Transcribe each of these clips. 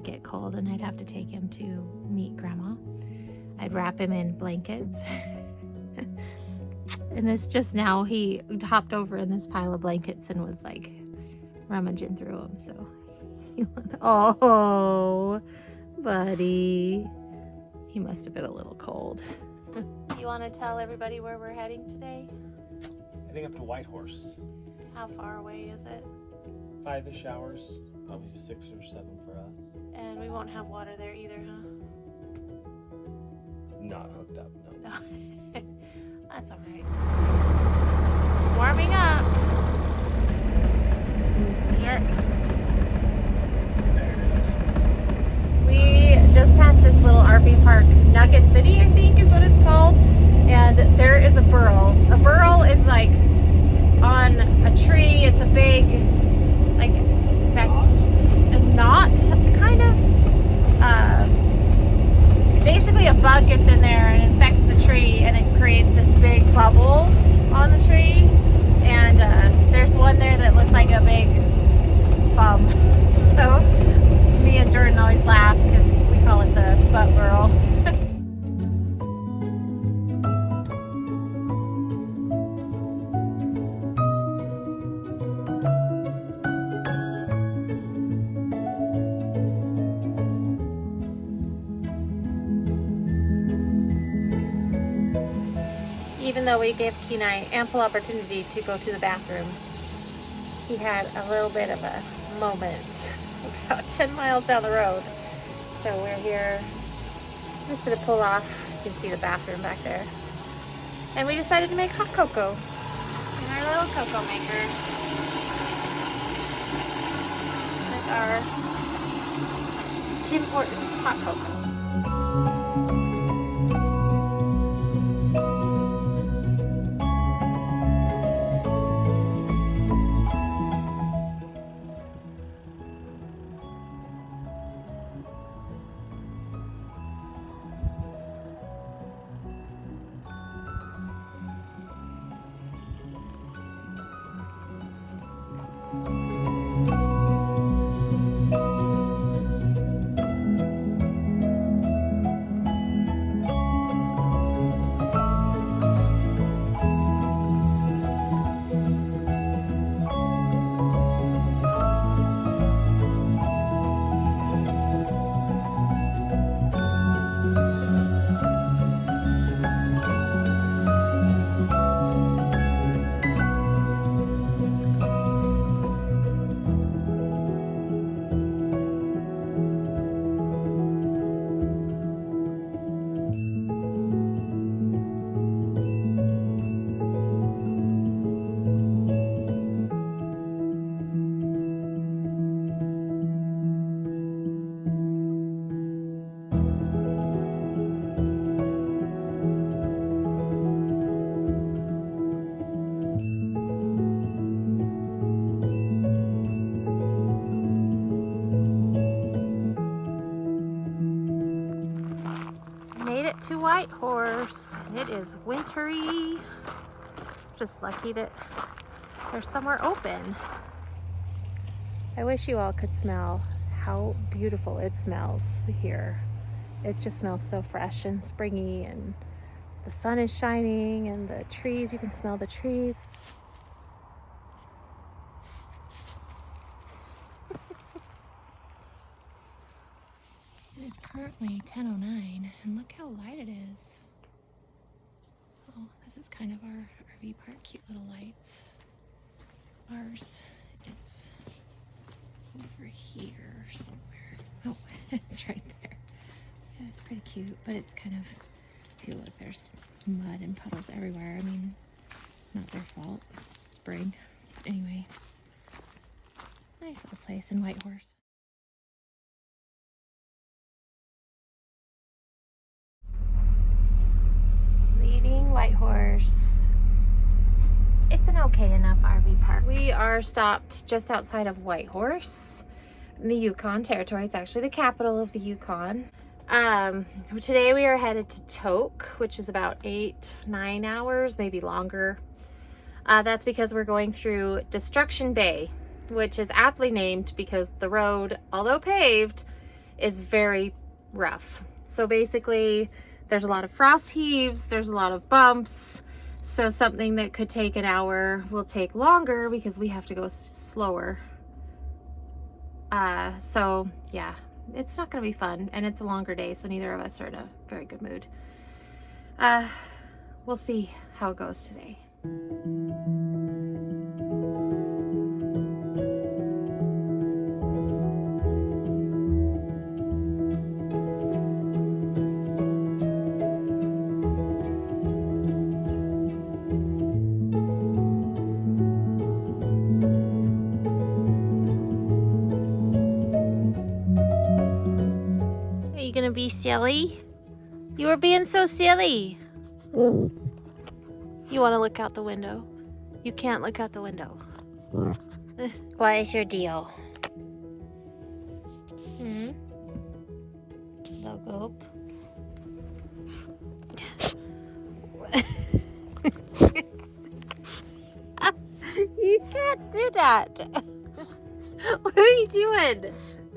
would get cold and I'd have to take him to meet Grandma. I'd wrap him in blankets. And this just now, he hopped over in this pile of blankets and was like rummaging through them. So he went, oh, buddy. He must have been a little cold. You want to tell everybody where we're heading today? Heading up to Whitehorse. How far away is it? 5-ish hours, probably 6 or 7 for us. And we won't have water there either, huh? Not hooked up, no. That's all right. It's warming up. Can you see it? There it is. We just passed this little RV park, Nugget City, I think is what it's called. And there is a burl. A burl is like on a tree. It's a big, like, a knot, kind of. Basically a bug gets in there and infects the tree, and it creates this big bubble on the tree. And there's one there that looks like a big bum. So me and Jordan always laugh because we call it the butt burl. Even though we gave Kenai ample opportunity to go to the bathroom, he had a little bit of a moment about 10 miles down the road. So we're here just to pull off. You can see the bathroom back there. And we decided to make hot cocoa in our little cocoa maker. With our Tim Hortons hot cocoa. To Whitehorse. It is wintry. Just lucky that there's somewhere open. I wish you all could smell how beautiful it smells here. It just smells so fresh and springy, and the sun is shining, and the trees, you can smell the trees. It is currently 10:09, and look how light it is. Oh, this is kind of our RV park, cute little lights. Ours is over here somewhere. Oh, it's right there. Yeah, it's pretty cute, but it's kind of, if you look, there's mud and puddles everywhere. I mean, not their fault, it's spring. But anyway, nice little place in Whitehorse. Whitehorse. It's an okay enough RV park. We are stopped just outside of Whitehorse in the Yukon Territory. It's actually the capital of the Yukon. Today we are headed to Tok, which is about 8-9 hours, maybe longer. That's because we're going through Destruction Bay, which is aptly named because the road, although paved, is very rough. So basically there's a lot of frost heaves, there's a lot of bumps. So something that could take an hour will take longer because we have to go slower. So yeah, it's not gonna be fun, and it's a longer day, so neither of us are in a very good mood. We'll see how it goes today. Are you gonna be silly? You were being so silly. You want to look out the window? You can't look out the window. What is your deal? Logo. You can't do that. What are you doing?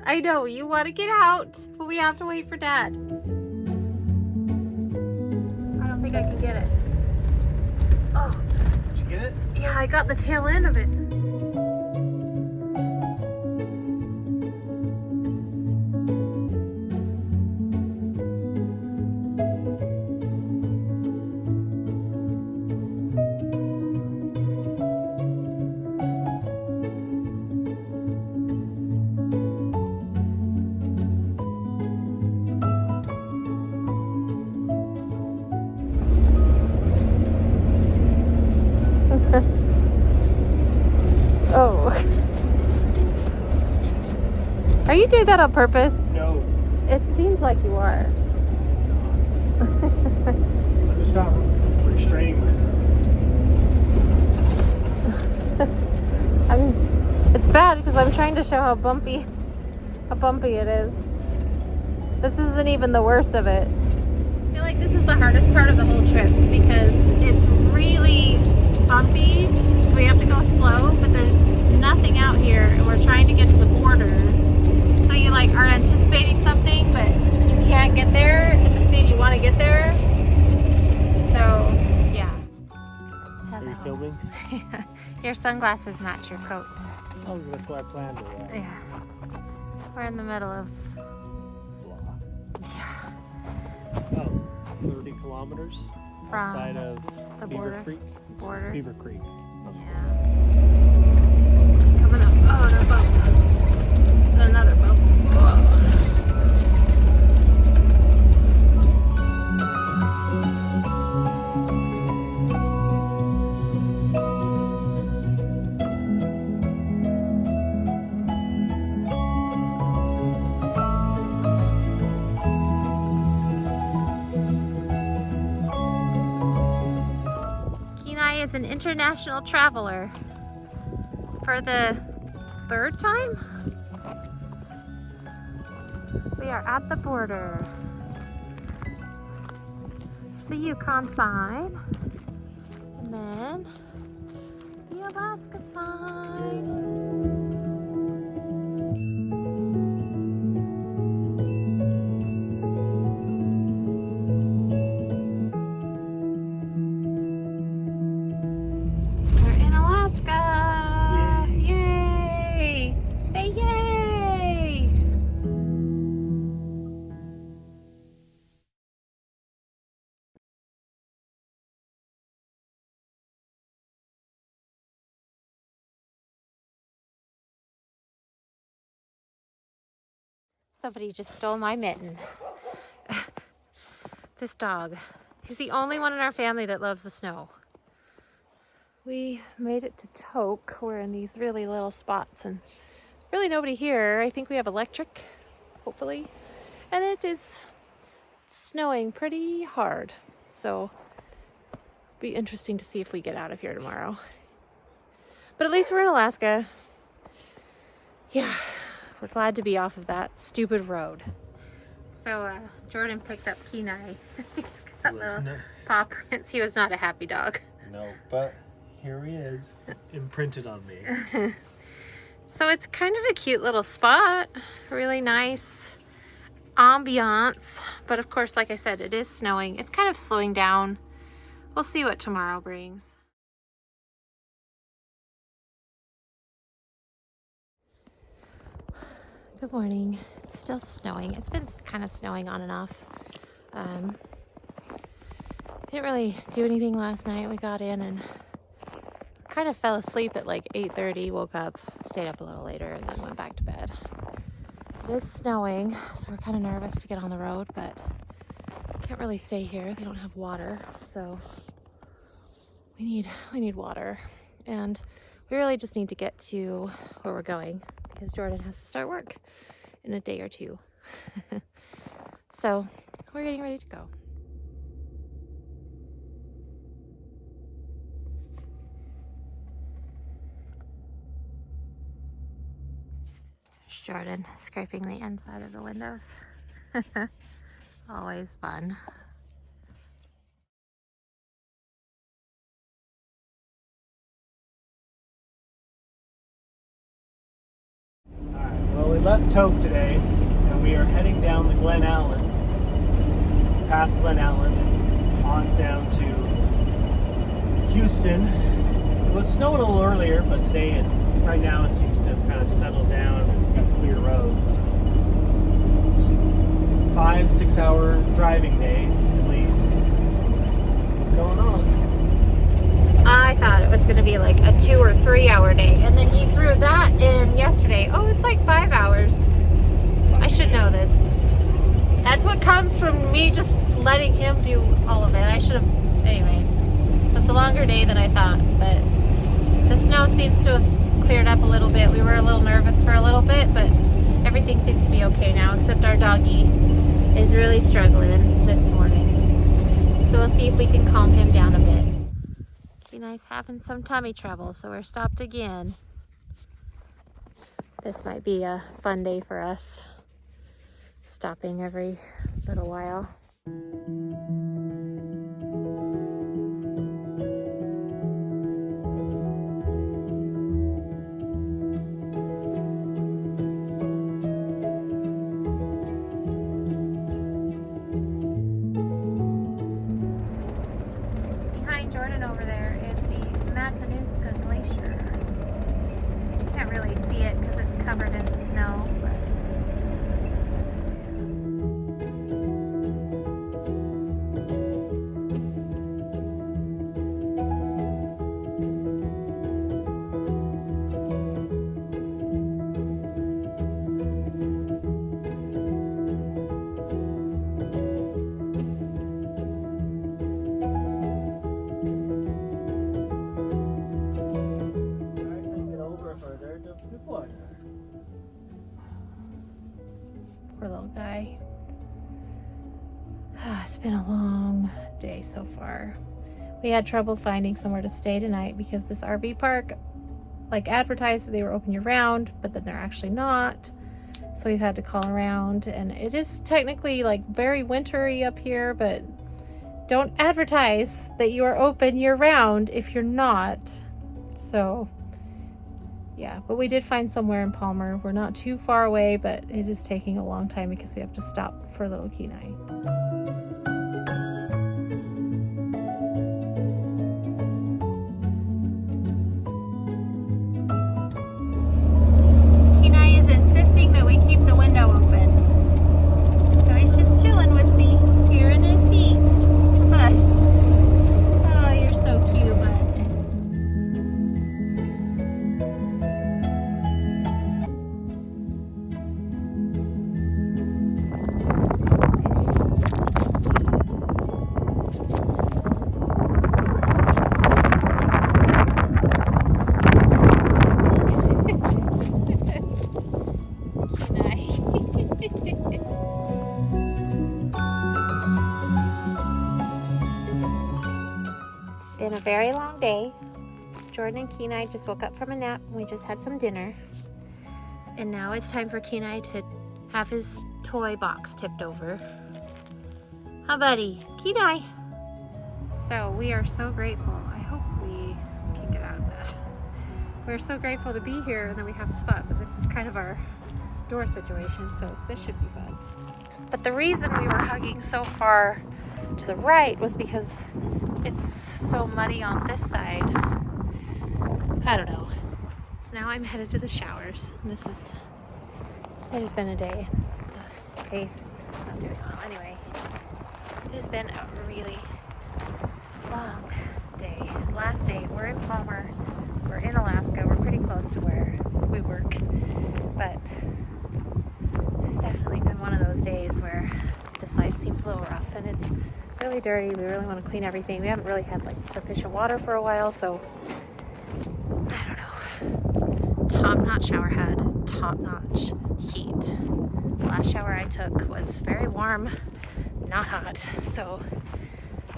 I know you want to get out, but we have to wait for Dad. I don't think I can get it. Oh. Did you get it? Yeah, I got the tail end of it. Oh. Are you doing that on purpose? No. It seems like you are. I'm just not restraining myself. I mean, it's bad because I'm trying to show how bumpy it is. This isn't even the worst of it. I feel like this is the hardest part of the whole trip because it's really bumpy, so we have to go slow, but there's nothing out here, and we're trying to get to the border. So you like are anticipating something, but you can't get there at the speed you want to get there. So, yeah. Are you filming? Your sunglasses match your coat. Oh, that's what I planned it. Yeah. We're in the middle of... Blah. Yeah. Oh, 30 kilometers From outside of the Beaver Creek. border. Beaver Creek. Yeah. Coming up. Oh, and a bump. And another bump. Whoa. Kenai is an international traveler for the third time. We are at the border. There's the Yukon side, and then the Alaska side. Somebody just stole my mitten. This dog. He's the only one in our family that loves the snow. We made it to Toke. We're in these really little spots and really nobody here. I think we have electric, hopefully. And it is snowing pretty hard. So it'll be interesting to see if we get out of here tomorrow. But at least we're in Alaska. Yeah. We're glad to be off of that stupid road. So Jordan picked up Kenai. He's got little paw prints. He was not a happy dog. No, but here he is, imprinted on me. So it's kind of a cute little spot. Really nice. ambiance. But of course, like I said, it is snowing. It's kind of slowing down. We'll see what tomorrow brings. Good morning. It's still snowing. It's been kind of snowing on and off. Didn't really do anything last night. We got in and kind of fell asleep at like 8:30, woke up, stayed up a little later, and then went back to bed. It is snowing, so we're kind of nervous to get on the road, but can't really stay here. They don't have water, so we need water. And we really just need to get to where we're going because Jordan has to start work in a day or two. So we're getting ready to go. Jordan scraping the inside of the windows. Always fun. Alright, well, we left Toke today, and we are heading down the Glen Allen, past Glen Allen, and on down to Houston. It was snowing a little earlier, but today, right now, it seems to have kind of settled down and we've got clear roads. 5-6 hour driving day, at least. Going on. I thought it was going to be like a 2 or 3 hour day, and then he threw that in yesterday. Oh, it's like 5 hours. I should know this. That's what comes from me just letting him do all of it. I should have, anyway. So it's a longer day than I thought, but the snow seems to have cleared up a little bit. We were a little nervous for a little bit, but everything seems to be okay now, except our doggy is really struggling this morning. So we'll see if we can calm him down a bit. Kenai's having some tummy trouble, so we're stopped again. This might be a fun day for us, stopping every little while. Behind Jordan over there is the Matanuska Glacier. You can't really see it because it's covered in snow, but poor little guy. It's been a long day so far. We had trouble finding somewhere to stay tonight because this RV park like advertised that they were open year round, but then they're actually not. So we've had to call around, and it is technically like very wintry up here, but don't advertise that you are open year round if you're not. So yeah, but we did find somewhere in Palmer. We're not too far away, but it is taking a long time because we have to stop for little Kenai. Kenai is insisting that we keep the window open. So he's just chilling with me here in his seat. But, oh, you're so cute, bud. Been a very long day. Jordan and Kenai just woke up from a nap. We just had some dinner. And now it's time for Kenai to have his toy box tipped over. Hi, buddy. Kenai. So we are so grateful. I hope we can get out of that. We're so grateful to be here and that we have a spot, but this is kind of our door situation, so this should be fun. But the reason we were hugging so far to the right was because it's so muddy on this side. I don't know. So now I'm headed to the showers. And it has been a day. The face is not doing well. Anyway, it has been a really long day. Last day, we're in Palmer. We're in Alaska. We're pretty close to where we work. But it's definitely been one of those days where this life seems a little rough and it's really dirty. We really want to clean everything. We haven't really had like sufficient water for a while, so I don't know. Top-notch shower head, top-notch heat. The last shower I took was very warm, not hot, so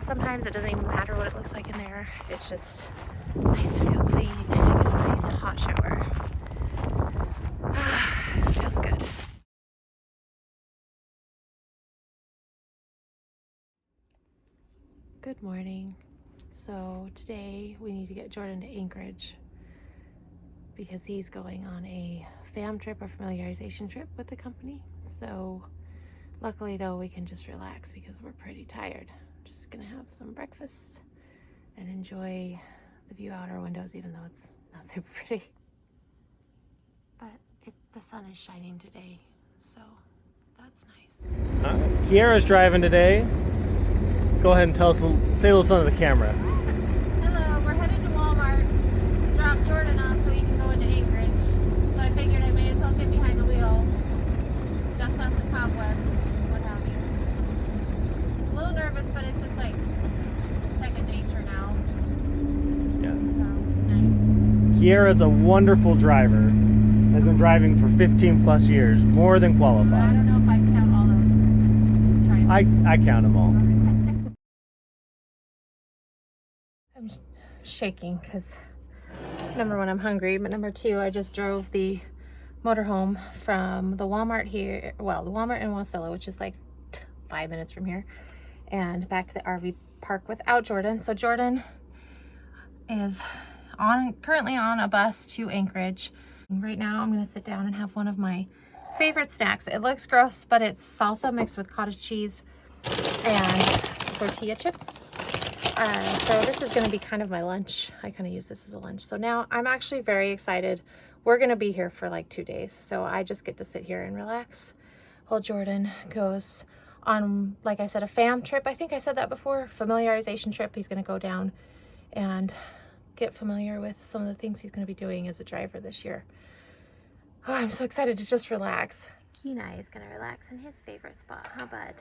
sometimes it doesn't even matter what it looks like in there. It's just nice to feel clean and get a nice hot shower. Feels good. Good morning. So today we need to get Jordan to Anchorage because he's going on a fam trip or familiarization trip with the company. So luckily though, we can just relax because we're pretty tired. Just gonna have some breakfast and enjoy the view out our windows, even though it's not super pretty. But the sun is shining today, so that's nice. Kiara's driving today. Go ahead and say a little something to the camera. Hello, we're headed to Walmart to drop Jordan off so he can go into Anchorage. So I figured I may as well get behind the wheel, dust off the cobwebs, what have you. A little nervous, but it's just like second nature now. Yeah. So it's nice. Kiara's a wonderful driver. Has been driving for 15 plus years, more than I qualified. don't know if I count all those as driving. I count them all. I'm shaking because number one, I'm hungry, but number two, I just drove the motorhome from the Walmart here, well, the Walmart in Wasilla, which is like 5 minutes from here, and back to the RV park without Jordan. So Jordan is currently on a bus to Anchorage. Right now, I'm gonna sit down and have one of my favorite snacks. It looks gross, but it's salsa mixed with cottage cheese and tortilla chips. So this is going to be kind of my lunch. I kind of use this as a lunch. So now I'm actually very excited. We're going to be here for like 2 days. So I just get to sit here and relax while Jordan goes on, like I said, a fam trip. I think I said that before, familiarization trip. He's going to go down and get familiar with some of the things he's going to be doing as a driver this year. Oh, I'm so excited to just relax. Kenai is going to relax in his favorite spot, huh, bud?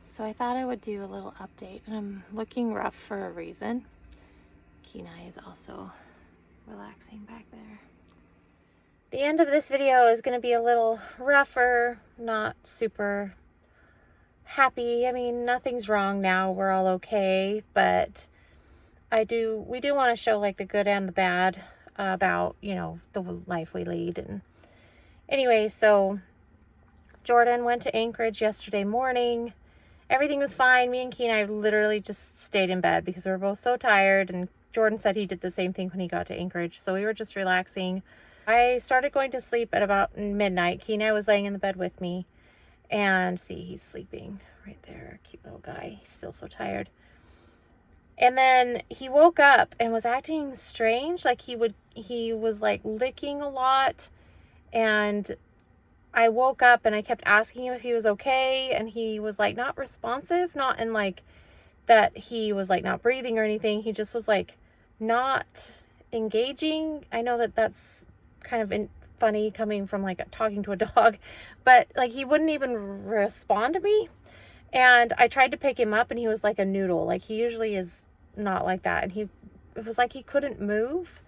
So I thought I would do a little update, and I'm looking rough for a reason. Kenai is also relaxing back there. The end of this video is going to be a little rougher, not super happy. I mean, nothing's wrong now. We're all okay, but we do want to show like the good and the bad about, you know, the life we lead. And anyway, so Jordan went to Anchorage yesterday morning. Everything was fine. Me and Kenai literally just stayed in bed because we were both so tired, and Jordan said he did the same thing when he got to Anchorage. So we were just relaxing. I started going to sleep at about midnight. Kenai was laying in the bed with me, and see, he's sleeping right there. Cute little guy. He's still so tired. And then he woke up and was acting strange. Like he was like licking a lot, and I woke up and I kept asking him if he was okay, and he was like not responsive, not in like that he was like not breathing or anything. He just was like not engaging. I know that that's kind of funny coming from like talking to a dog, but like he wouldn't even respond to me. And I tried to pick him up and he was like a noodle. Like he usually is not like that. And it was like he couldn't move,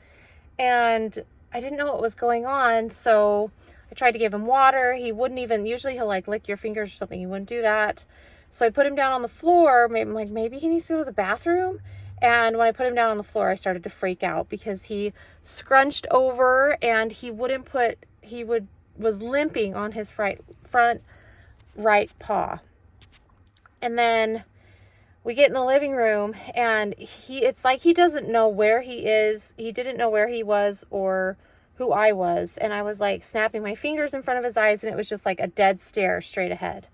and I didn't know what was going on. So I tried to give him water. He wouldn't even, usually he'll like lick your fingers or something. He wouldn't do that. So I put him down on the floor. Maybe he needs to go to the bathroom. And when I put him down on the floor, I started to freak out because he scrunched over and he was limping on his front right paw. And then we get in the living room, and it's like he doesn't know where he is. He didn't know where he was or who I was. And I was like snapping my fingers in front of his eyes, and it was just like a dead stare straight ahead.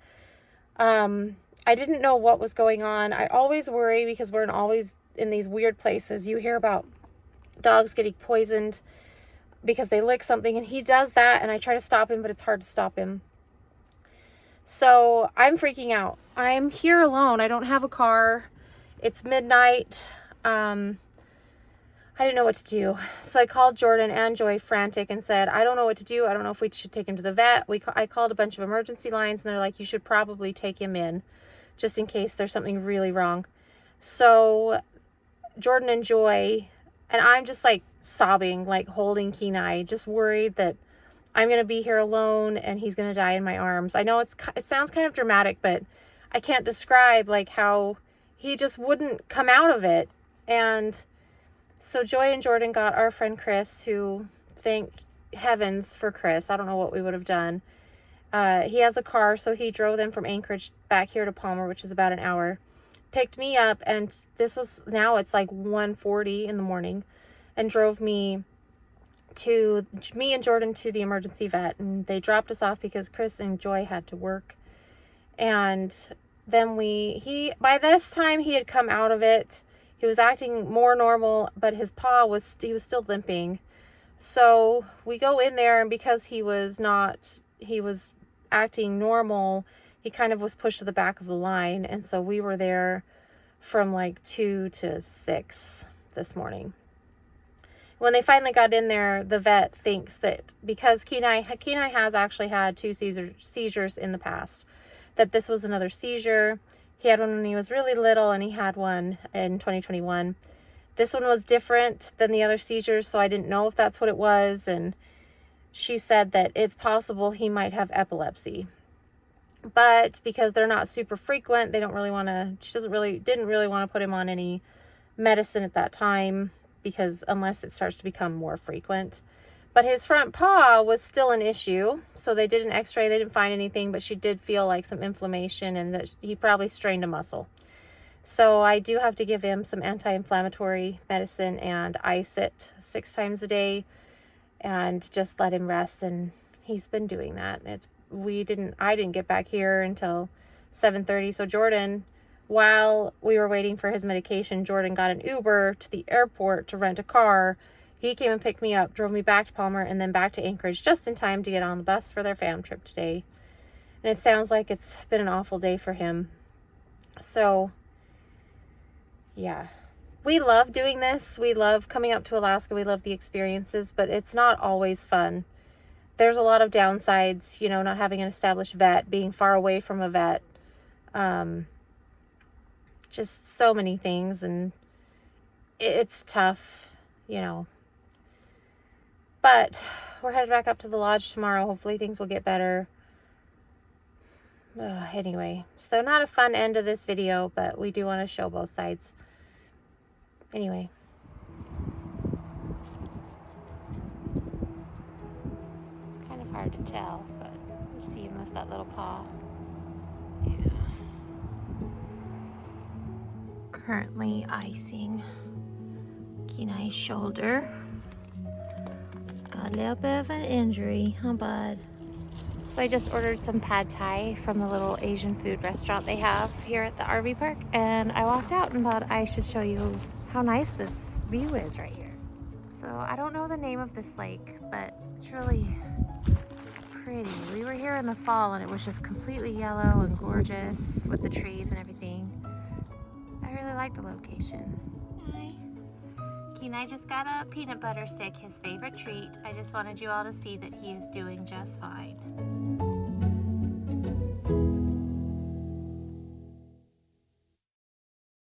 I didn't know what was going on. I always worry because we're always in these weird places. You hear about dogs getting poisoned because they lick something, and he does that, and I try to stop him, but it's hard to stop him. So I'm freaking out. I'm here alone. I don't have a car. It's midnight. I didn't know what to do. So I called Jordan and Joy frantic and said, I don't know what to do. I don't know if we should take him to the vet. I called a bunch of emergency lines, and they're like, you should probably take him in just in case there's something really wrong. So Jordan and Joy, and I'm just like sobbing, like holding Kenai, just worried that I'm going to be here alone and he's going to die in my arms. I know it sounds kind of dramatic, but I can't describe like how he just wouldn't come out of it. And so Joy and Jordan got our friend Chris, who, thank heavens for Chris. I don't know what we would have done. He has a car, so he drove them from Anchorage back here to Palmer, which is about an hour. Picked me up, and now it's like 1:40 in the morning, and drove me and Jordan to the emergency vet, and they dropped us off because Chris and Joy had to work. And then by this time he had come out of it. He was acting more normal, but his paw he was still limping. So we go in there, and because he was acting normal, he kind of was pushed to the back of the line. And so we were there from like 2 to 6 this morning. When they finally got in there, the vet thinks that because Kenai has actually had 2 seizures in the past, that this was another seizure. He had one when he was really little, and he had one in 2021. This one was different than the other seizures, so I didn't know if that's what it was. And she said that it's possible he might have epilepsy. But because they're not super frequent, she didn't really want to put him on any medicine at that time, because unless it starts to become more frequent. But his front paw was still an issue. So they did an x-ray. They didn't find anything, but she did feel like some inflammation and that he probably strained a muscle. So I do have to give him some anti-inflammatory medicine and ice it 6 times a day and just let him rest. And he's been doing that. I didn't get back here until 7:30. So Jordan, while we were waiting for his medication, Jordan got an Uber to the airport to rent a car. He came and picked me up, drove me back to Palmer, and then back to Anchorage just in time to get on the bus for their fam trip today. And it sounds like it's been an awful day for him. So, yeah. We love doing this. We love coming up to Alaska. We love the experiences, but it's not always fun. There's a lot of downsides, not having an established vet, being far away from a vet. Just so many things, and it's tough, But we're headed back up to the lodge tomorrow. Hopefully things will get better. Anyway, so not a fun end of this video, but we do want to show both sides. Anyway. It's kind of hard to tell, but you see him lift that little paw. Yeah. Currently icing Kenai's shoulder. He's got a little bit of an injury, huh, bud? So I just ordered some pad thai from the little Asian food restaurant they have here at the RV park, and I walked out and thought I should show you how nice this view is right here. So I don't know the name of this lake, but it's really pretty. We were here in the fall and it was just completely yellow and gorgeous with the trees and everything. I really like the location. Hi. Kenai just got a peanut butter stick, his favorite treat. I just wanted you all to see that he is doing just fine.